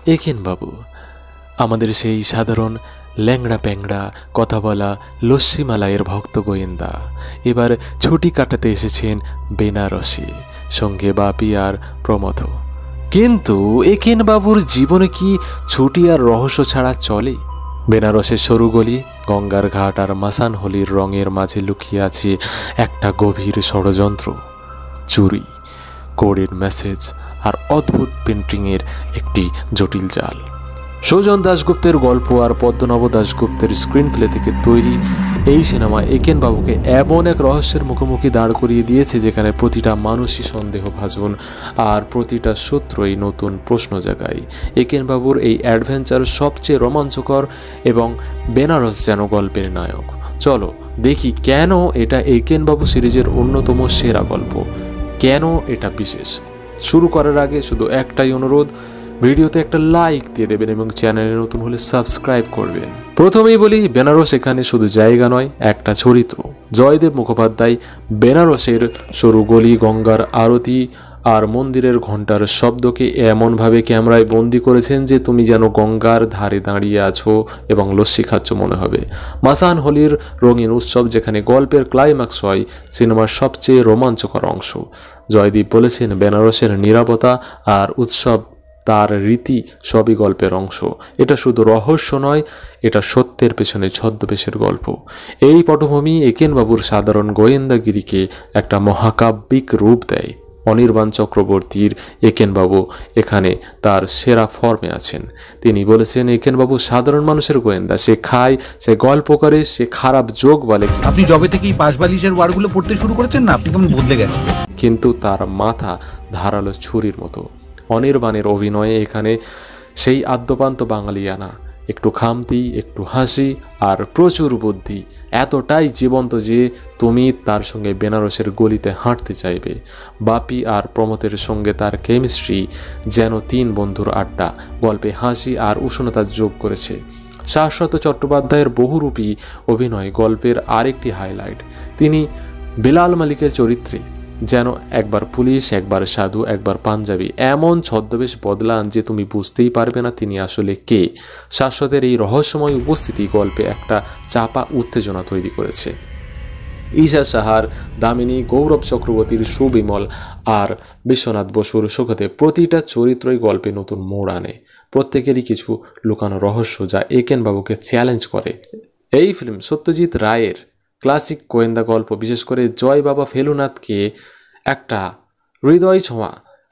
একেনবাবু আমাদের সেই সাধারণ ল্যাংড়া প্যাংড়া কথা বলা লস্যিমালাইয়ের ভক্ত গোয়েন্দা এবার ছুটি কাটাতে এসেছেন বেনারসে, সঙ্গে বাপি আর প্রমথ। কিন্তু একেনবাবুর জীবনে কি ছুটি আর রহস্য ছাড়া চলে? বেনারসের সরু গলি, গঙ্গার ঘাট আর মাসান হোলির রঙের মাঝে লুকিয়ে আছে একটা গভীর ষড়যন্ত্র, চুরি, কোডের মেসেজ আর অদ্ভুত পেন্টিংয়ের একটি জটিল জাল। সুজন দাশগুপ্তের গল্প আর পদ্মনাভ দাশগুপ্তের স্ক্রিন প্লে থেকে তৈরি এই সিনেমা একেনবাবুকে এমন এক রহস্যের মুখোমুখি দাঁড় করিয়ে দিয়েছে যেখানে প্রতিটা মানুষই সন্দেহভাজন আর প্রতিটা সূত্রই নতুন প্রশ্ন জাগায়। একেনবাবুর এই অ্যাডভেঞ্চার সবচেয়ে রোমাঞ্চকর এবং বেনারস যেন গল্পের নায়ক। চলো দেখি কেন এটা একেনবাবু সিরিজের অন্যতম সেরা গল্প, কেন এটা বিশেষ। শুরু করার আগে শুধু একটাই অনুরোধ, ভিডিওতে একটা লাইক দিয়ে দেবেন এবং চ্যানেলে নতুন হলে সাবস্ক্রাইব করবেন। প্রথমেই বলি, বেনারস এখানে শুধু জায়গা নয়, একটা চরিত্র। জয়দেব মুখোপাধ্যায় বেনারসের সরু গলি, গঙ্গার আরতি আর মন্দিরের ঘণ্টার শব্দকে এমনভাবে ক্যামেরায় বন্দি করেছেন যে তুমি যেন গঙ্গার ধারে দাঁড়িয়ে আছো এবং লস্যি খাচ্ছ মনে হবে। মাসান হোলির রঙিন উৎসব যেখানে গল্পের ক্লাইম্যাক্স হয়, সিনেমার সবচেয়ে রোমাঞ্চকর অংশ। জয়দীপ বলেছেন বেনারসের নীরবতা আর উৎসব, তার রীতি সবই গল্পের অংশ। এটা শুধু রহস্য নয়, এটা সত্যের পেছনে ছদ্মবেশের গল্প। এই পটভূমি একেনবাবুর সাধারণ গোয়েন্দাগিরিকে একটা মহাকাব্যিক রূপ দেয়। অনির্বাণ চক্রবর্তীর একেনবাবু এখানে তার সেরা ফর্মে আছেন। তিনি বলেছেন একেনবাবু সাধারণ মানুষের গোয়েন্দা, সে খায়, সে গল্প করে, সে খারাপ যোগ বলে। আপনি যবে থেকেই পাশবালিশের ওয়ার্ডগুলো পড়তে শুরু করেছেন না, আপনি কেমন বদলে গেছেন। কিন্তু তার মাথা ধারালো ছুরির মতো। অনির্বাণের অভিনয়ে এখানে সেই আদ্যপান্ত বাঙালিয়ানা, একটু খামতি, একটু হাসি আর প্রচুর বুদ্ধি, এতটাই জীবন্ত যে তুমি তার সঙ্গে বেনারসের গলিতে হাঁটতে চাইবে। বাপি আর প্রমথের সঙ্গে তার কেমিস্ট্রি যেন তিন বন্ধুর আড্ডা, গল্পে হাসি আর উষ্ণতা যোগ করেছে। শাশ্বত চট্টোপাধ্যায়ের বহুরূপী অভিনয় গল্পের আরেকটি হাইলাইট। তিনি বিলাল মালিকের চরিত্রে যেন একবার পুলিশ, একবার সাধু, একবার পাঞ্জাবি, এমন ছদ্মবেশ বদলান যে তুমি বুঝতেই পারবে না তিনি আসলে কে। শাশ্বতের এই রহস্যময় উপস্থিতি গল্পে একটা চাপা উত্তেজনা তৈরি করেছে। ঈশা সাহার, দামিনী, গৌরব চক্রবর্তীর সুবিমল আর বিশ্বনাথ বসুর সুখদেব, প্রতিটা চরিত্রই গল্পে নতুন মোড় আনে। প্রত্যেকেরই কিছু লুকানো রহস্য যা একেনবাবুকে চ্যালেঞ্জ করে। এই ফিল্ম সত্যজিৎ রায়ের ক্লাসিক গোয়েন্দা গল্প, বিশেষ করে জয় বাবা ফেলুনাথকে একটা হৃদয় ছোঁয়া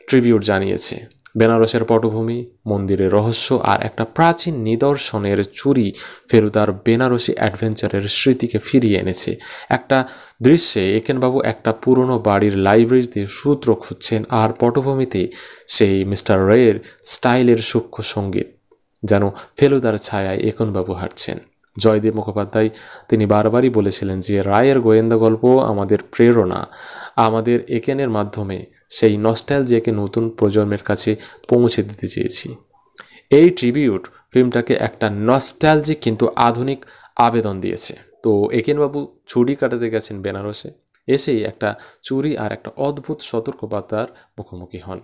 ট্রিবিউট জানিয়েছে। বেনারসের পটভূমি, মন্দিরের রহস্য আর একটা প্রাচীন নিদর্শনের চুরি ফেরুদার বেনারসি অ্যাডভেঞ্চারের স্মৃতিকে ফিরিয়ে এনেছে। একটা দৃশ্যে একেনবাবু একটা পুরনো বাড়ির লাইব্রেরিতে সূত্র খুঁজছেন আর পটভূমিতে সেই মিস্টার রের স্টাইলের সূক্ষ্ম সঙ্গীত, যেন ফেলুদার ছায়ায় একেনবাবু হাঁটছেন। জয়দেব মুখোপাধ্যায় তিনি বারবারই বলেছিলেন যে রায়ের গোয়েন্দা গল্প আমাদের প্রেরণা, আমাদের একেনের মাধ্যমে সেই নস্টালজিয়াকে নতুন প্রজন্মের কাছে পৌঁছে দিতে চেয়েছি। এই ট্রিবিউট ফিল্মটাকে একটা নস্টালজিক কিন্তু আধুনিক আবেদন দিয়েছে। তো একেনবাবু ছুটি কাটাতে গেছেন বেনারসে, এসেই একটা চুরি আর একটা অদ্ভুত সতর্কবার্তার মুখোমুখি হন।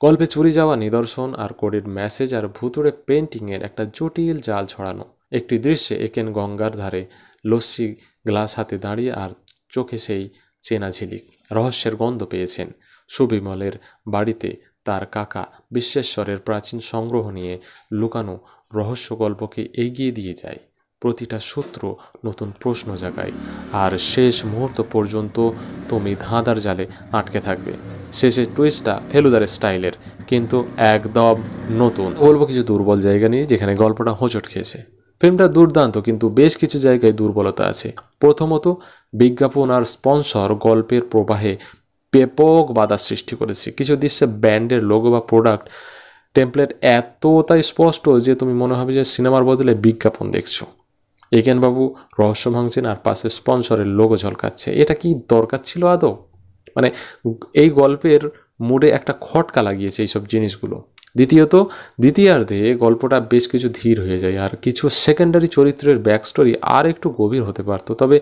গল্পে চুরি যাওয়া নিদর্শন আর কোডের মেসেজ আর ভুতুড়ে পেন্টিংয়ের একটা জটিল জাল ছড়ানো। একটি দৃশ্যে একেন গঙ্গার ধারে লস্যি গ্লাস হাতে দাঁড়িয়ে আর চোখে সেই চেনা ঝিলিক, রহস্যের গন্ধ পেয়েছেন। সুবিমলের বাড়িতে তার কাকা বিশ্বেশ্বরের প্রাচীন সংগ্রহ নিয়ে লুকানো রহস্য গল্পকে এগিয়ে দিয়ে যায়। প্রতিটা সূত্র নতুন প্রশ্ন জাগায় আর শেষ মুহূর্ত পর্যন্ত তুমি ধাঁধার জালে আটকে থাকবে। শেষে টুইস্টটা ফেলুদার স্টাইলের, কিন্তু একদম নতুন। বলবো কিছু দুর্বল জায়গা নিয়ে যেখানে গল্পটা হোঁচট খেয়েছে। ফিল্মটা দুর্দান্ত, কিন্তু বেশ কিছু জায়গায় দুর্বলতা আছে। প্রথমত, বিজ্ঞাপন আর স্পন্সর গল্পের প্রবাহে ব্যাপক বাধা সৃষ্টি করেছে। কিছু দৃশ্যে ব্র্যান্ডের লোগো বা প্রোডাক্ট টেমপ্লেট এতটাই স্পষ্ট যে তুমি মনে হবে যে সিনেমার বদলে বিজ্ঞাপন দেখছো। একেনবাবু রহস্য ভাঙছেন আর পাশে স্পন্সরের লোগো ঝলকাচ্ছে। এটা কি দরকার ছিল আদৌ? মানে এই গল্পের মুডে একটা খটকা লাগিয়েছে এইসব জিনিসগুলো। দ্বিতীয়ত, দ্বিতীয়ার্ধে গল্পটা বেশ কিছু ধীর হয়ে যায় আর কিছু সেকেন্ডারি চরিত্রের ব্যাকস্টোরি আর একটু গভীর হতে পারত। তবে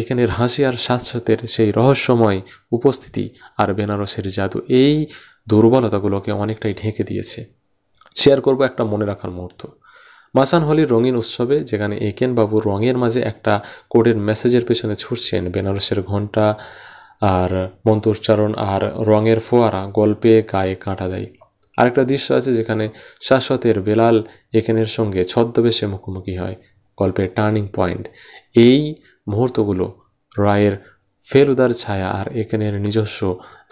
এখানের হাসি আর শাশ্বতের সেই রহস্যময় উপস্থিতি আর বেনারসের জাদু এই দুর্বলতাগুলোকে অনেকটাই ঢেকে দিয়েছে। শেয়ার করব একটা মনে রাখার মুহূর্ত। মাসান হোলির রঙিন উৎসবে যেখানে একেন বাবু রঙের মাঝে একটা কোডের মেসেজের পেছনে ছুটছেন, বেনারসের ঘণ্টা আর মন্ত্রোচ্চারণ আর রঙের ফোয়ারা গল্পে গায়ে কাঁটা দেয়। আরেকটা দৃশ্য আছে যেখানে শাশ্বতের বেলাল একেনের সঙ্গে ছদ্মবেশে মুখোমুখি হয়, গল্পের টার্নিং পয়েন্ট। এই মুহূর্তগুলো রায়ের ফেলুদার ছায়া আর একেনের নিজস্ব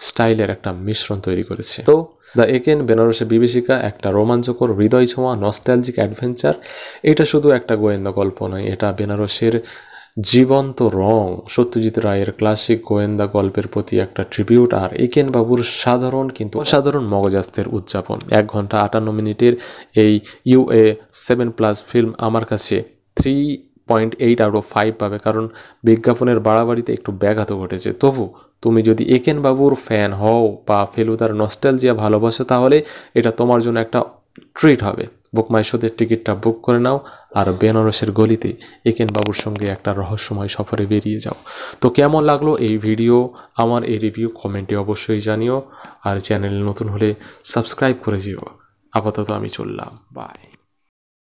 স্টাইলের একটা মিশ্রণ তৈরি করেছে। তো দ্য একেন বেনারসের বিভীষিকা একটা রোমাঞ্চকর, হৃদয় ছোঁয়া, নস্টালজিক অ্যাডভেঞ্চার। এটা শুধু একটা গোয়েন্দা গল্প নয়, এটা বেনারসের জীবন্ত রং, সত্যজিৎ রায়ের ক্লাসিক গোয়েন্দা গল্পের প্রতি একটা ট্রিবিউট আর একেন বাবুর সাধারণ কিন্তু অসাধারণ মগজাস্তের উদযাপন। 1 ঘন্টা 58 মিনিটের এই UA7+ ফিল্ম আমার কাছে 3.8 আউট অফ 5 পাবে, কারণ বিজ্ঞাপনের বাড়াবাড়িতে একটু ব্যাঘাত ঘটেছে। তবু তুমি যদি একেন বাবুর ফ্যান হও বা ফেলুদার নস্টালজিয়া ভালোবাসো, তাহলে এটা তোমার জন্য একটা ট্রিট হবে। বুক মাই শোদের টিকিটটা বুক করে নাও আর বেনারসের গলিতে একেন বাবুর সঙ্গে একটা রহস্যময় সফরে বেরিয়ে যাও। তো কেমন লাগলো এই ভিডিও, আমার এই রিভিউ কমেন্টে অবশ্যই জানিও। আর চ্যানেল নতুন হলে সাবস্ক্রাইব করে যেও। আপাতত আমি চললাম, বাই।